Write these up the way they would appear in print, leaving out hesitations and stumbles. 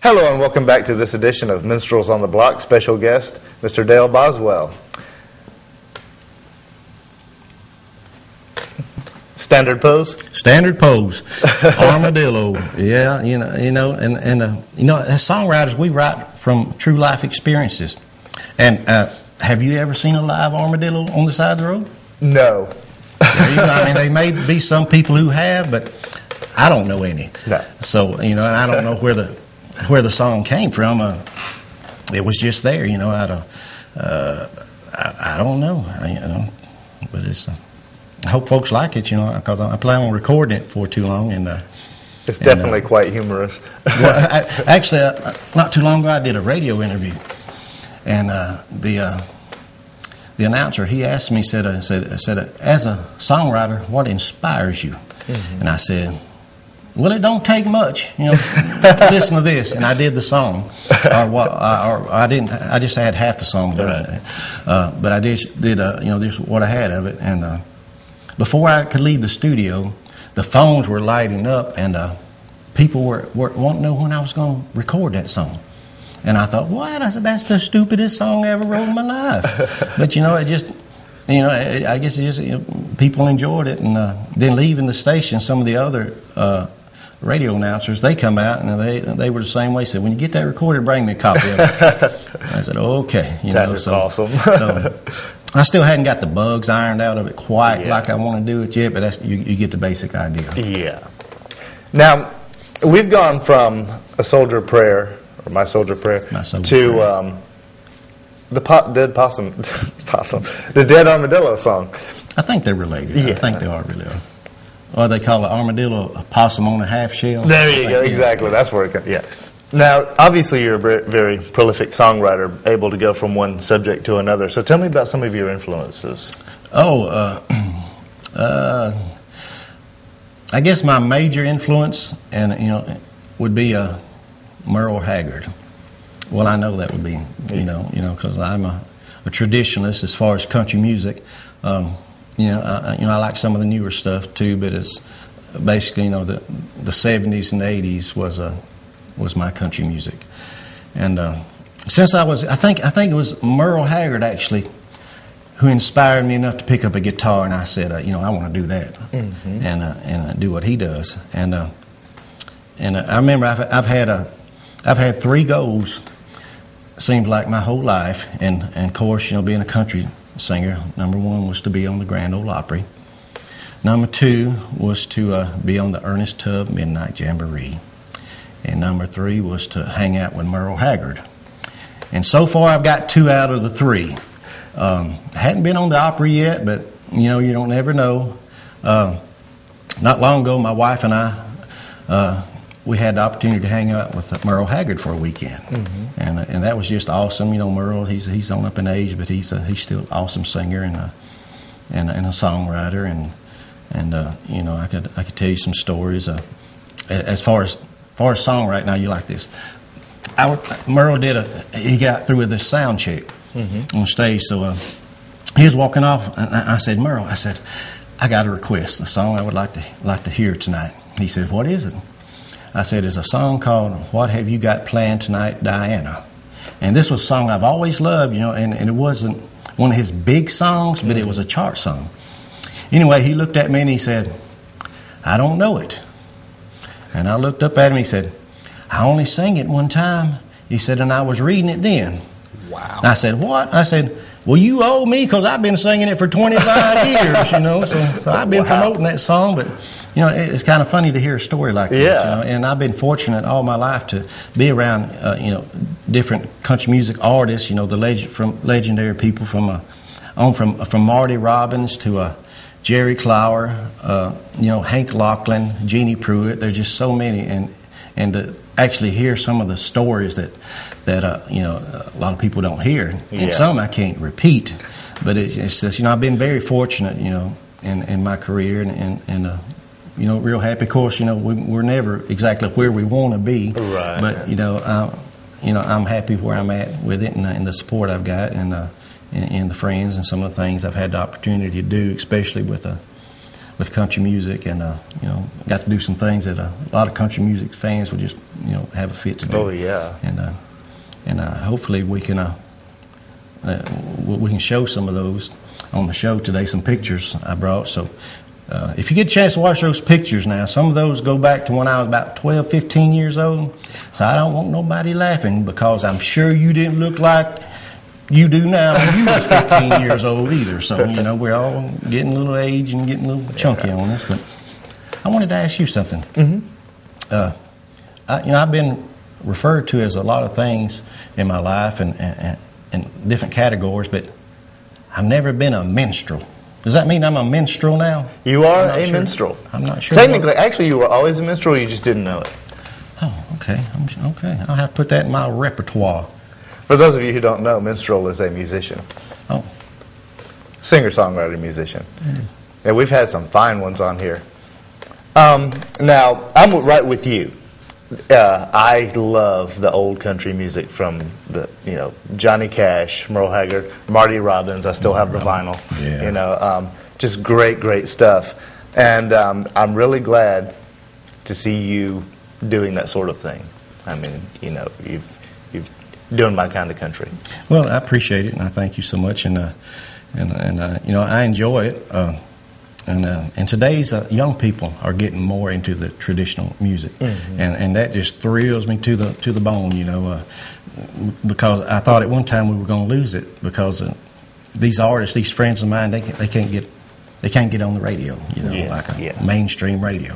Hello and welcome back to this edition of Minstrels on the Block. Special guest, Mr. Dale Boswell. Standard pose? Standard pose. Armadillo. Yeah, as songwriters, we write from true life experiences. And have you ever seen a live armadillo on the side of the road? No. There may be some people who have, but I don't know any. No. So, and I don't know where the song came from. It was just there, I don't know. But it's. I hope folks like it, because I plan on recording it for too long, and it's definitely quite humorous. Well, actually, not too long ago, I did a radio interview, and the announcer, he asked me, said, as a songwriter, what inspires you? Mm-hmm. And I said, well, it don't take much, listen to this, and I did the song, or I didn't. I just had half the song done, but I did just what I had of it, and before I could leave the studio, the phones were lighting up, and people were wanting to know when I was going to record that song. And I thought, what? I said, that's the stupidest song I ever wrote in my life. But it just, I guess it just people enjoyed it, and then leaving the station, some of the other radio announcers, they come out and they were the same way. Said, when you get that recorded, bring me a copy of it. I said, okay. That is awesome. So I still hadn't got the bugs ironed out of it quite like I want to do it yet, but you get the basic idea. Yeah. Now, we've gone from A Soldier Prayer, or My Soldier Prayer, to the Dead Armadillo song. I think they're related. Yeah. I think they are related. Or they call it armadillo a possum on a half shell. There you go. Exactly. That's where it comes. Yeah. Now, obviously, you're a very prolific songwriter, able to go from one subject to another. So tell me about some of your influences. I guess my major influence, would be Merle Haggard. Well, I know that would be, because I'm a traditionalist as far as country music. I like some of the newer stuff too, but it's basically, the 70s and 80s was my country music. And since I think it was Merle Haggard actually who inspired me enough to pick up a guitar, and I said, I want to do that, mm-hmm. and do what he does. And I remember I've had 3 goals. Seemed like my whole life, and of course, being a country singer, number 1 was to be on the Grand Ole Opry. Number 2 was to be on the Ernest Tubb Midnight Jamboree. And number 3 was to hang out with Merle Haggard. And so far, I've got 2 out of the 3. I hadn't been on the Opry yet, but, you don't ever know. Not long ago, my wife and I, we had the opportunity to hang out with Merle Haggard for a weekend. Mm-hmm. And that was just awesome. Merle, he's on up in age, but he's still an awesome singer and a songwriter. And I could tell you some stories. As far as songwriting, now you like this. Merle he got through with this sound check mm-hmm. on stage. So he was walking off, and I said, Merle, I got a request, a song I would like to hear tonight. He said, what is it? I said, it's a song called What Have You Got Planned Tonight, Diana? And this was a song I've always loved, and it wasn't one of his big songs, but it was a chart song. Anyway, he looked at me and he said, I don't know it. And I looked up at him, he said, I only sang it one time. He said, and I was reading it then. Wow. And I said, what? I said, well, you owe me because I've been singing it for 25 years, so I've been promoting that song, but it's kind of funny to hear a story like that. And I've been fortunate all my life to be around, different country music artists. The legendary people from Marty Robbins to Jerry Clower, Hank Locklin, Jeannie Pruitt. There's just so many, and to actually hear some of the stories that a lot of people don't hear, and some I can't repeat. But it's just I've been very fortunate, in my career, and real happy. Of course, we're never exactly where we want to be, right. But I'm happy where I'm at with it, and the support I've got, and the friends, and some of the things I've had the opportunity to do, especially with with country music, and you know, got to do some things that a lot of country music fans would just, you know, have a fit to do. Oh yeah. And hopefully we can show some of those on the show today. Some pictures I brought. So if you get a chance to watch those pictures now, some of those go back to when I was about 12, 15 years old. So I don't want nobody laughing, because I'm sure you didn't look like you do now when you was 15 years old either. So, you know, we're all getting a little age and getting a little chunky on this. But I wanted to ask you something. You know, I've been referred to as a lot of things in my life and different categories, but I've never been a minstrel. Does that mean I'm a minstrel now? You are a minstrel. I'm not sure. Technically, actually, you were always a minstrel. You just didn't know it. Oh, okay. Okay. I'll have to put that in my repertoire. For those of you who don't know, minstrel is a musician. Oh. Singer-songwriter musician. And we've had some fine ones on here. Now, I'm right with you. I love the old country music from the, you know, Johnny Cash, Merle Haggard, Marty Robbins. I still have the vinyl. Yeah. You know, just great stuff. And I'm really glad to see you doing that sort of thing. I mean, you know, you've doing my kind of country. Well, I appreciate it, and I thank you so much. And you know, I enjoy it. And today's young people are getting more into the traditional music, and that just thrills me to the bone, you know, because I thought at one time we were going to lose it, because these artists, these friends of mine, they can't get on the radio, you know, like a mainstream radio,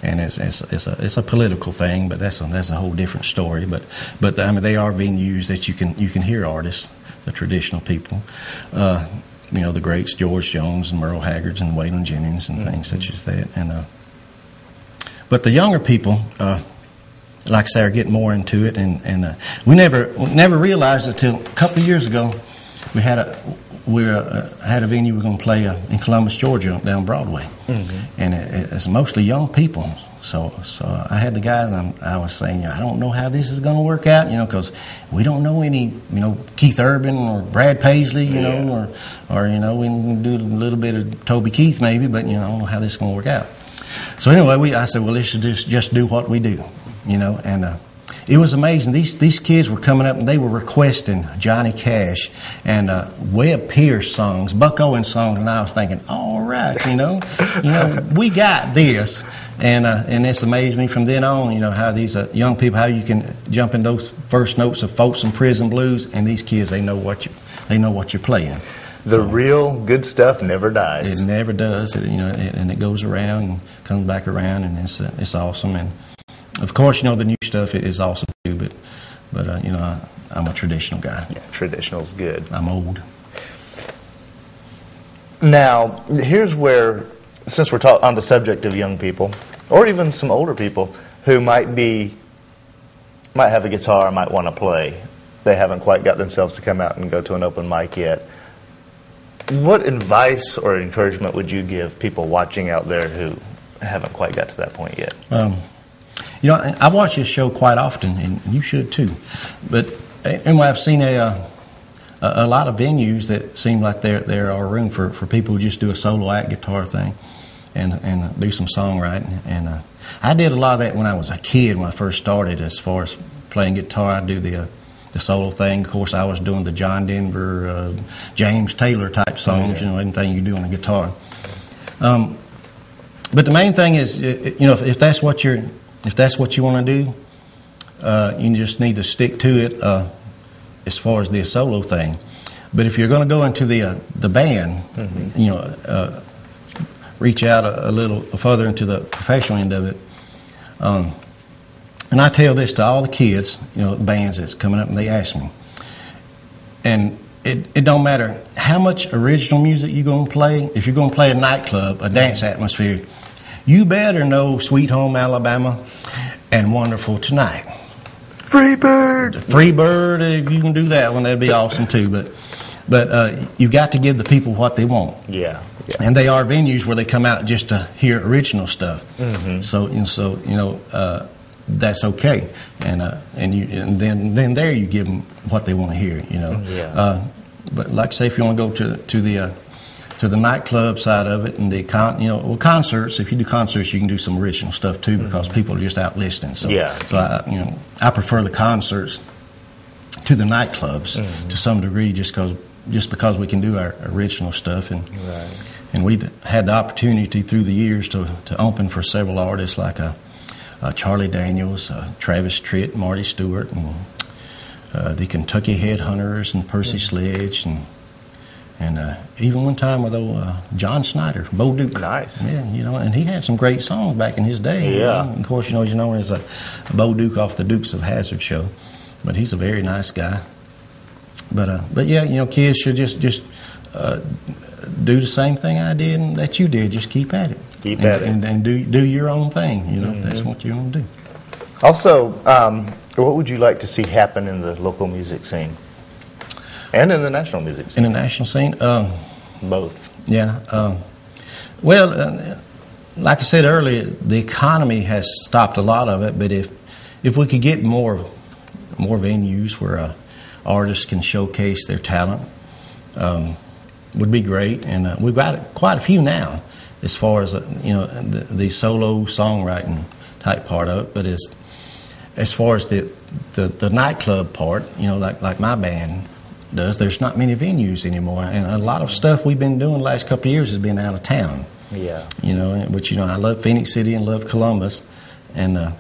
and it's a political thing, but that's a whole different story. But I mean, they are venues that you can hear artists, the traditional people. You know, the greats, George Jones and Merle Haggard and Waylon Jennings and things such as that. And but the younger people, like I say, are getting more into it. And we never realized it till a couple of years ago. We had a venue we were going to play in Columbus, Georgia, down Broadway, and it's mostly young people. So I had the guys, and I was saying, I don't know how this is going to work out, you know, because we don't know any, you know, Keith Urban or Brad Paisley, you know, or you know, we can do a little bit of Toby Keith maybe, but, you know, I don't know how this is going to work out. So anyway, I said, well, let's just do what we do, you know, and it was amazing. These kids were coming up and they were requesting Johnny Cash and Webb Pierce songs, Buck Owens songs, and I was thinking, all right, you know, we got this. And it's amazed me from then on, you know, how these young people, how you can jump in those first notes of Folsom Prison Blues, and these kids, they know what you're playing. The real good stuff never dies. It never does, you know, and it goes around and comes back around, and it's awesome. And of course, you know, the new stuff is awesome too, but you know, I'm a traditional guy. Yeah, traditional's good. I'm old. Now, here's where, since we're on the subject of young people, or even some older people who might have a guitar, might want to play, they haven't quite got themselves to come out and go to an open mic yet. What advice or encouragement would you give people watching out there who haven't quite got to that point yet? You know, I watch this show quite often, and you should too. But anyway, I've seen a lot of venues that seem like there are room for people who just do a solo act guitar thing and do some songwriting. And I did a lot of that when I was a kid, when I first started. As far as playing guitar, I do the solo thing. Of course, I was doing the John Denver, James Taylor type songs, you know, anything you do on a guitar. But the main thing is, you know, if that's what you want to do, you just need to stick to it as far as the solo thing. But if you're going to go into the band, you know, reach out a little further into the professional end of it. And I tell this to all the kids, you know, bands that's coming up, and they ask me. And it don't matter how much original music you're going to play. If you're going to play a nightclub, a dance atmosphere, you better know Sweet Home Alabama and Wonderful Tonight. Free Bird! Free Bird, if you can do that one, that'd be awesome too. But you've got to give the people what they want. Yeah. And they are venues where they come out just to hear original stuff. So you know, that's okay. And then there you give them what they want to hear. You know. Yeah. But like I say, if you want to go to to the nightclub side of it, and the concerts. If you do concerts, you can do some original stuff too, because people are just out listening. So, I prefer the concerts to the nightclubs to some degree, just because we can do our original stuff, and we've had the opportunity through the years to open for several artists like Charlie Daniels, Travis Tritt, Marty Stewart, and the Kentucky Headhunters, and Percy Sledge, and even one time with John Snyder, Bo Duke. Nice. Yeah, and he had some great songs back in his day. Yeah. Of course, he's known as Bo Duke off the Dukes of Hazzard show, but he's a very nice guy. But yeah, kids should just do the same thing I did and that you did. Just keep at it. Keep at it. And do your own thing. That's what you want to do. Also, what would you like to see happen in the local music scene? And in the national music scene? In the national scene? Both. Yeah. Well, like I said earlier, the economy has stopped a lot of it, but if we could get more venues where artists can showcase their talent, would be great. And we've got quite a few now as far as the solo songwriting type part of it, but as far as the nightclub part, like my band does, there's not many venues anymore, and a lot of stuff we've been doing the last couple of years has been out of town. Yeah. Which I love Phoenix City and love Columbus, and of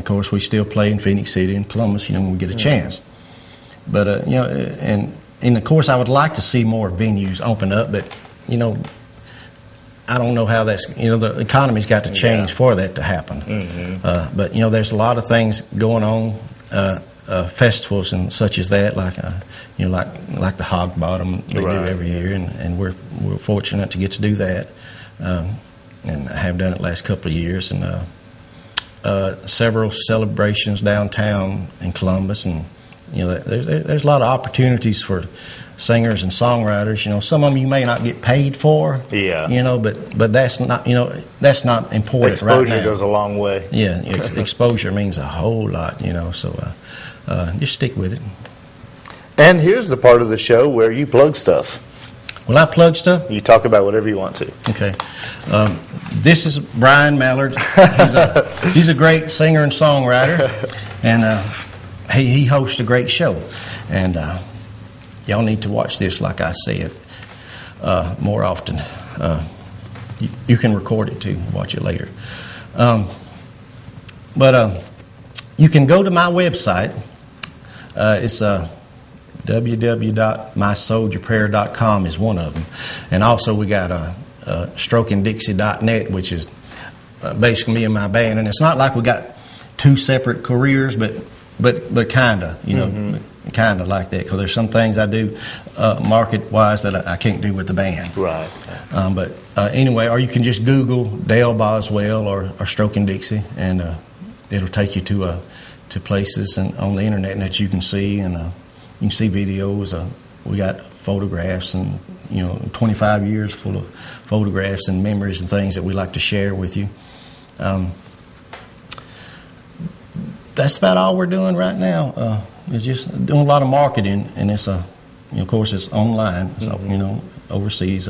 course we still play in Phoenix City and Columbus, when we get a chance. But and of course I would like to see more venues open up, but I don't know how that's, the economy's got to change for that to happen. But there's a lot of things going on, festivals and such as that, like like the Hog Bottom they do every year, and we're fortunate to get to do that, and I have done it the last couple of years, and several celebrations downtown in Columbus, and there's a lot of opportunities for singers and songwriters. Some of them you may not get paid for. Yeah. But that's not that's not important. Exposure right now. Goes a long way. Yeah, exposure means a whole lot. So just stick with it. And here's the part of the show where you plug stuff. Will I plug stuff? You talk about whatever you want to. Okay. This is Brian Mallard. He's a great singer and songwriter, and he hosts a great show. And y'all need to watch this, like I said, more often. You can record it too. Watch it later. But you can go to my website. It's www.mysoldierprayer.com is one of them, and also we got strokingdixie.net, which is basically me and my band. And it's not like we got two separate careers, but kind of, kind of like that, because there's some things I do market wise that I can't do with the band. Right. But anyway, or you can just Google Dale Boswell or Stroking Dixie, and it'll take you to places and on the internet that you can see, and you can see videos. We got photographs, and 25 years full of photographs and memories and things that we like to share with you. That's about all we're doing right now. Is just doing a lot of marketing, and it's of course it's online, so overseas.